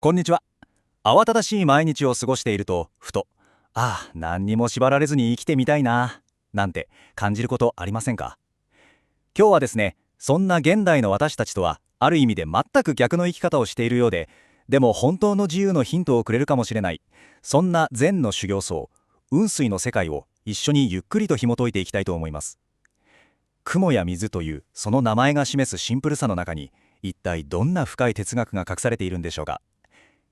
こんにちは。慌ただしい毎日を過ごしていると、ふと、何にも縛られずに生きてみたいな、なんて感じることありませんか？今日はですね、そんな現代の私たちとは、ある意味で全く逆の生き方をしているようで、でも本当の自由のヒントをくれるかもしれない、そんな禅の修行僧、雲水の世界を一緒にゆっくりと紐解いていきたいと思います。雲や水というその名前が示すシンプルさの中に、一体どんな深い哲学が隠されているんでしょうか。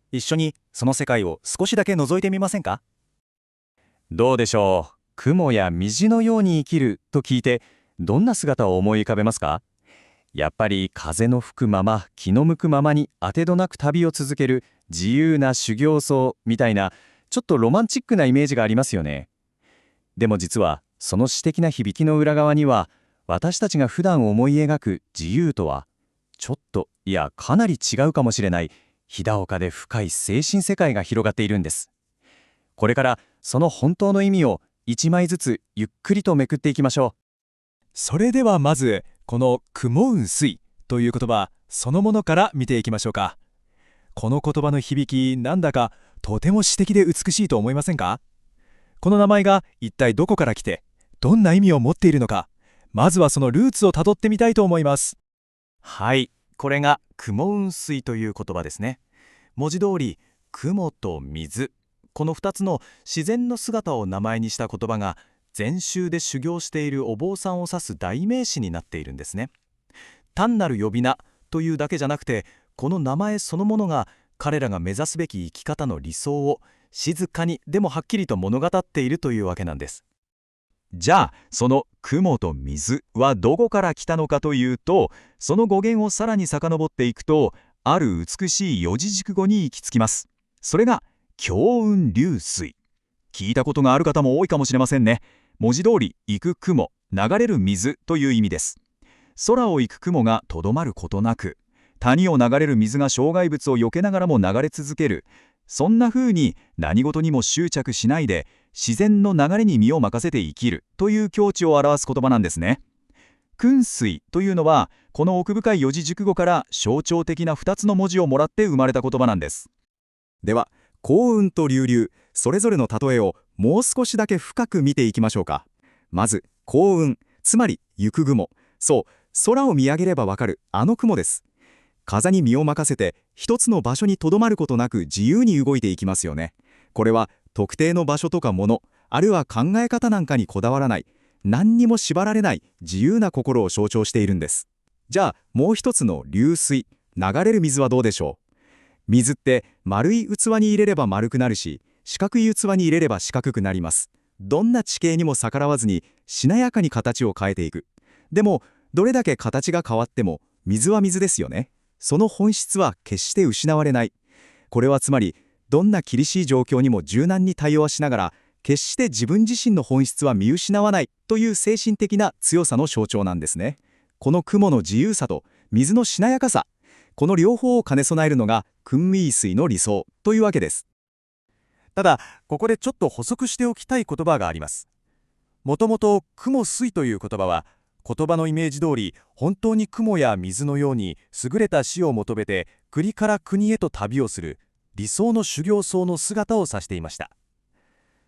一緒にその世界を少しだけ覗いてみませんか？どうでしょう。雲や虹のように生きると聞いて、どんな姿を思い浮かべますか？やっぱり風の吹くまま、気の向くままに当てどなく旅を続ける自由な修行僧みたいな、ちょっとロマンチックなイメージがありますよね。でも実は、その詩的な響きの裏側には、私たちが普段思い描く自由とは、ちょっと、いやかなり違うかもしれない、ひだおかで深い精神世界が広がっているんです。これからその本当の意味を一枚ずつゆっくりとめくっていきましょう。それではまず、この雲雲水という言葉そのものから見ていきましょうか。この言葉の響き、なんだかとても詩的で美しいと思いませんか？この名前が一体どこから来て、どんな意味を持っているのか、まずはそのルーツをたどってみたいと思います。はい、これが雲雲水という言葉ですね。文字通り、雲と水、この2つの自然の姿を名前にした言葉が、禅宗で修行しているお坊さんを指す代名詞になっているんですね。単なる呼び名というだけじゃなくて、この名前そのものが彼らが目指すべき生き方の理想を静かにでもはっきりと物語っているというわけなんです。じゃあその雲と水はどこから来たのかというと、その語源をさらに遡っていくと、ある美しい四字熟語に行き着きます。それが強雲流水。聞いたことがある方も多いかもしれませんね。文字通り行く雲、流れる水という意味です。空を行く雲がとどまることなく、谷を流れる水が障害物を避けながらも流れ続ける、そんな風に何事にも執着しないで自然の流れに身を任せて生きるという境地を表す言葉なんですね。君水というのは、この奥深い四字熟語から象徴的な2つの文字をもらって生まれた言葉なんです。では、幸運と流々、それぞれの例えをもう少しだけ深く見ていきましょうか。まず、幸運、つまり行く雲。そう、空を見上げればわかるあの雲です。風に身を任せて、一つの場所にとどまることなく自由に動いていきますよね。これは、特定の場所とかもの、あるいは考え方なんかにこだわらない、何にも縛られない自由な心を象徴しているんです。じゃあ、もう一つの流水、流れる水はどうでしょう。水って丸い器に入れれば丸くなるし、四角い器に入れれば四角くなります。どんな地形にも逆らわずにしなやかに形を変えていく。でも、どれだけ形が変わっても水は水ですよね。その本質は決して失われない。これはつまり、どんな厳しい状況にも柔軟に対応しながら、決して自分自身の本質は見失わないという精神的な強さの象徴なんですね。この雲の自由さと水のしなやかさ、この両方を兼ね備えるのが君水水の理想というわけです。ただ、ここでちょっと補足しておきたい言葉があります。もともと雲水という言葉は、言葉のイメージ通り、本当に雲や水のように優れた死を求めて国から国へと旅をする理想の修行僧の姿を指していました。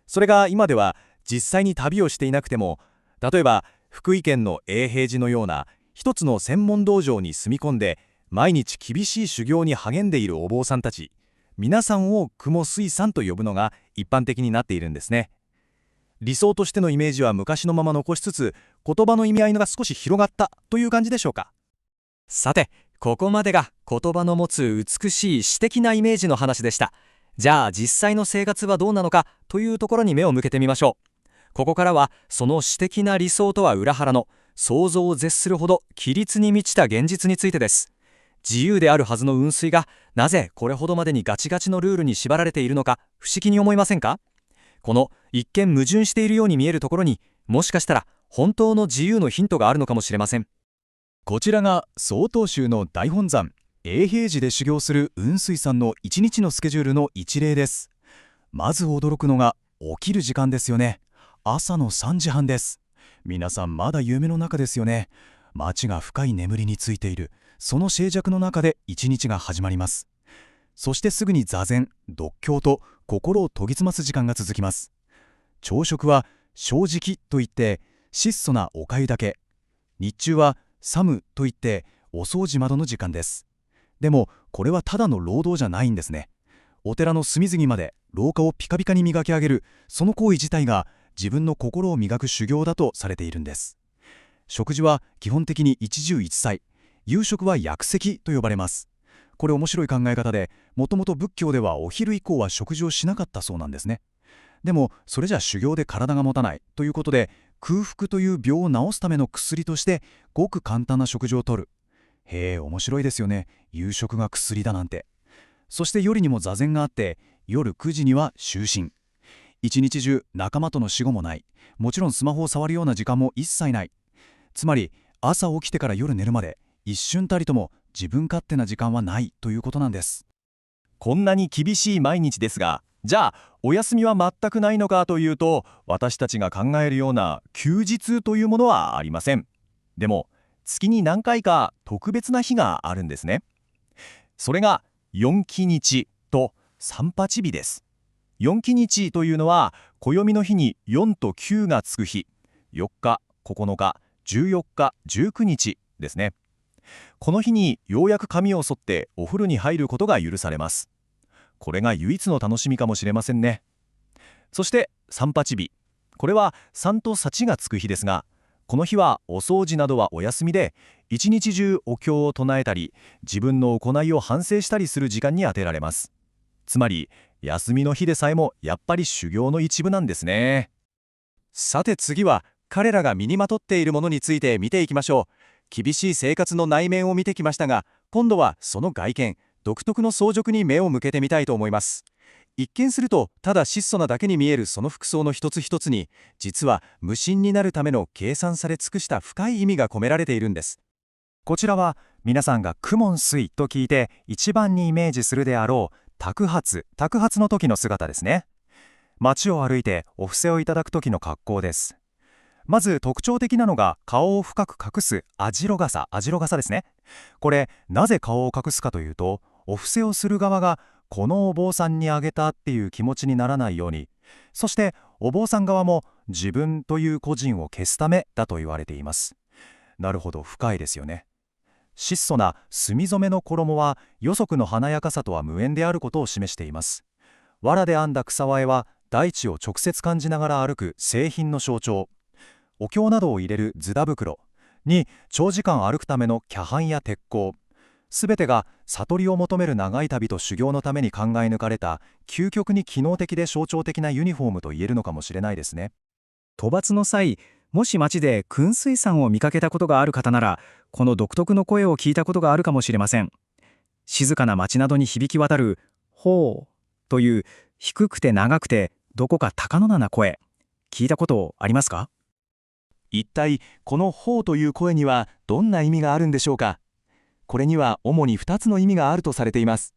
それが今では実際に旅をしていなくても、例えば福井県の永平寺のような一つの専門道場に住み込んで毎日厳しい修行に励んでいるお坊さんたち、皆さんを雲水さんと呼ぶのが一般的になっているんですね。理想としてのイメージは昔のまま残しつつ、言葉の意味合いが少し広がったという感じでしょうか。さて、ここまでが言葉の持つ美しい詩的なイメージの話でした。じゃあ実際の生活はどうなのかというところに目を向けてみましょう。ここからはその詩的な理想とは裏腹の想像を絶するほど規律に満ちた現実についてです。自由であるはずの雲水がなぜこれほどまでにガチガチのルールに縛られているのか不思議に思いませんか？この一見矛盾しているように見えるところに、もしかしたら本当の自由のヒントがあるのかもしれません。こちらが曹洞宗の大本山永平寺で修行する雲水さんの一日のスケジュールの一例です。まず驚くのが起きる時間ですよね。朝の3時半です。皆さんまだ夢の中ですよね。街が深い眠りについている、その静寂の中で一日が始まります。そしてすぐに座禅、読経と心を研ぎ澄ます時間が続きます。朝食は正直といって質素なお粥だけ。日中はサムといってお掃除窓の時間です。でもこれはただの労働じゃないんですね。お寺の隅々まで廊下をピカピカに磨き上げる、その行為自体が自分の心を磨く修行だとされているんです。食事は基本的に一汁一菜、夕食は薬石と呼ばれます。これ面白い考え方で、もともと仏教ではお昼以降は食事をしなかったそうなんですね。でもそれじゃ修行で体が持たないということで、空腹という病を治すための薬としてごく簡単な食事をとる。へえ、面白いですよね。夕食が薬だなんて。そして夜にも座禅があって、夜9時には就寝。一日中仲間との死後もない。もちろんスマホを触るような時間も一切ない。つまり朝起きてから夜寝るまで一瞬たりとも自分勝手な時間はないということなんです。こんなに厳しい毎日ですが、じゃあお休みは全くないのかというと、私たちが考えるような休日というものはありません。でも月に何回か特別な日があるんですね。それが四忌日と三八日です。四忌日というのは暦の日に4と9がつく日、4日、9日、14日、19日ですね。この日にようやく髪を剃ってお風呂に入ることが許されます。これが唯一の楽しみかもしれませんね。そして三八日、これは3と幸がつく日ですが、この日はお掃除などはお休みで、一日中お経を唱えたり自分の行いを反省したりする時間に充てられます。つまり休みの日でさえもやっぱり修行の一部なんですね。さて次は彼らが身にまとっているものについて見ていきましょう。厳しい生活の内面を見てきましたが、今度はその外見、独特の装束に目を向けてみたいと思います。一見するとただ質素なだけに見えるその服装の一つ一つに、実は無心になるための計算され尽くした深い意味が込められているんです。こちらは皆さんが公文水と聞いて一番にイメージするであろう托鉢の時の姿ですね。街を歩いてお布施をいただく時の格好です。まず特徴的なのが顔を深く隠す網代傘ですね。これなぜ顔を隠すかというと、お布施をする側がこのお坊さんにあげたっていう気持ちにならないように、そしてお坊さん側も自分という個人を消すためだと言われています。なるほど、深いですよね。質素な墨染めの衣は予測の華やかさとは無縁であることを示しています。藁で編んだ草和えは大地を直接感じながら歩く清貧の象徴。お経などを入れるズダ袋に長時間歩くための脚絆や鉄鋼、すべてが悟りを求める長い旅と修行のために考え抜かれた究極に機能的で象徴的なユニフォームと言えるのかもしれないですね。討伐の際、もし街で燻水山を見かけたことがある方なら、この独特の声を聞いたことがあるかもしれません。静かな街などに響き渡るほうという低くて長くてどこか高野な声、聞いたことありますか？一体このほうという声にはどんな意味があるんでしょうか。これには主に2つの意味があるとされています。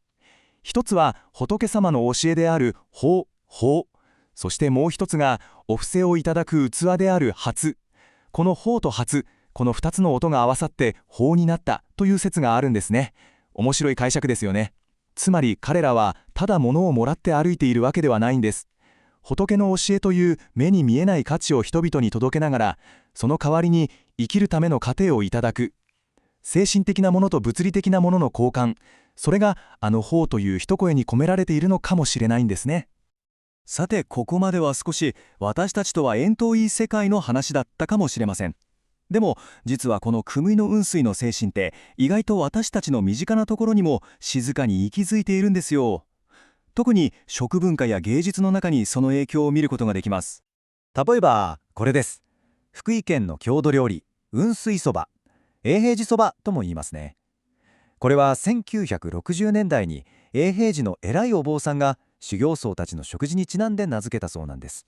一つは仏様の教えである法、そしてもう一つがお布施をいただく器である鉢。この法と鉢、この2つの音が合わさって法になったという説があるんですね。面白い解釈ですよね。つまり彼らはただ物をもらって歩いているわけではないんです。仏の教えという目に見えない価値を人々に届けながら、その代わりに生きるための糧をいただく。精神的なものと物理的なものの交換、それがあの法という一声に込められているのかもしれないんですね。さて、ここまでは少し私たちとは縁遠い世界の話だったかもしれません。でも実はこの汲みの雲水の精神って意外と私たちの身近なところにも静かに息づいているんですよ。特に食文化や芸術の中にその影響を見ることができます。例えばこれです。福井県の郷土料理雲水そば、永平寺そばとも言いますね。これは1960年代に永平寺の偉いお坊さんが修行僧たちの食事にちなんで名付けたそうなんです。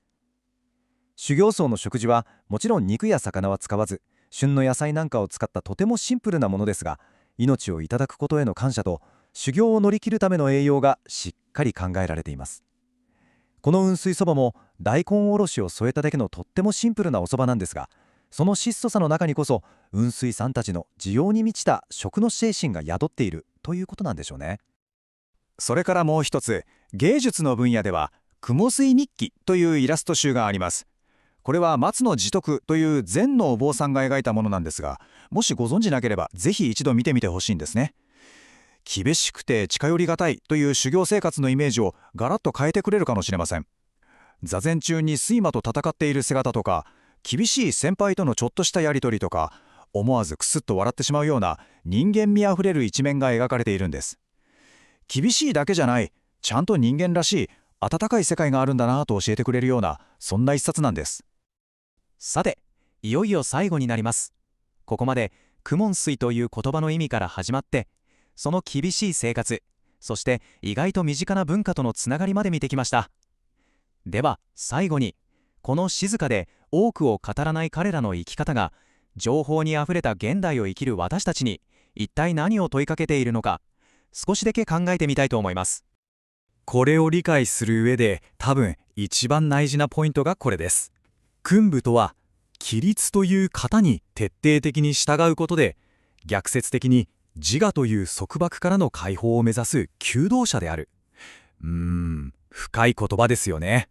修行僧の食事はもちろん肉や魚は使わず、旬の野菜なんかを使ったとてもシンプルなものですが、命をいただくことへの感謝と修行を乗り切るための栄養がしっかり考えられています。この雲水そばも大根おろしを添えただけのとってもシンプルなおそばなんですが、その質素さの中にこそ雲水さんたちの需要に満ちた食の精神が宿っているということなんでしょうね。それからもう一つ、芸術の分野では雲水日記というイラスト集があります。これは松野持徳という禅のお坊さんが描いたものなんですが、もしご存じなければぜひ一度見てみてほしいんですね。厳しくて近寄りがたいという修行生活のイメージをガラッと変えてくれるかもしれません。座禅中に睡魔と戦っている姿とか、厳しい先輩とのちょっとしたやり取りとか、思わずクスッと笑ってしまうような人間味あふれる一面が描かれているんです。厳しいだけじゃない、ちゃんと人間らしい温かい世界があるんだなと教えてくれるような、そんな一冊なんです。さて、いよいよ最後になります。ここまで苦悶水という言葉の意味から始まって、その厳しい生活、そして意外と身近な文化とのつながりまで見てきました。では最後に、この静かで多くを語らない彼らの生き方が、情報にあふれた現代を生きる私たちに一体何を問いかけているのか、少しだけ考えてみたいと思います。これを理解する上で多分一番大事なポイントがこれです。訓部とは規律という型に徹底的に従うことで、逆説的に自我という束縛からの解放を目指す求道者である。深い言葉ですよね。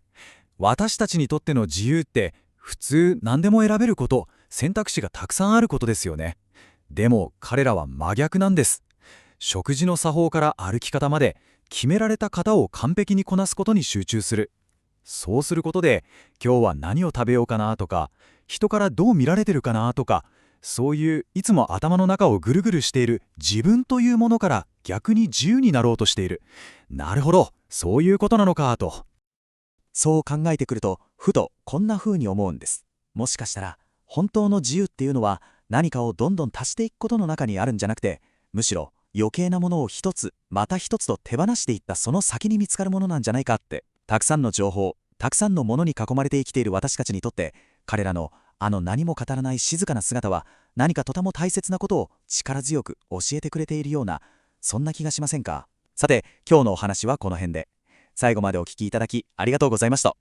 私たちにとっての自由って普通何でも選べること、選択肢がたくさんあることですよね。でも彼らは真逆なんです。食事の作法から歩き方まで決められた型を完璧にこなすことに集中する。そうすることで、今日は何を食べようかなとか、人からどう見られてるかなとか、そういういつも頭の中をぐるぐるしている自分というものから逆に自由になろうとしている。なるほど、そういうことなのかと。そう考えてくると、ふとこんな風に思うんです。もしかしたら本当の自由っていうのは、何かをどんどん足していくことの中にあるんじゃなくて、むしろ余計なものを一つまた一つと手放していったその先に見つかるものなんじゃないかって。たくさんの情報、たくさんのものに囲まれて生きている私たちにとって、彼らの何も語らない静かな姿は、何かとても大切なことを力強く教えてくれているような、そんな気がしませんか。さて、今日のお話はこの辺で。最後までお聞きいただきありがとうございました。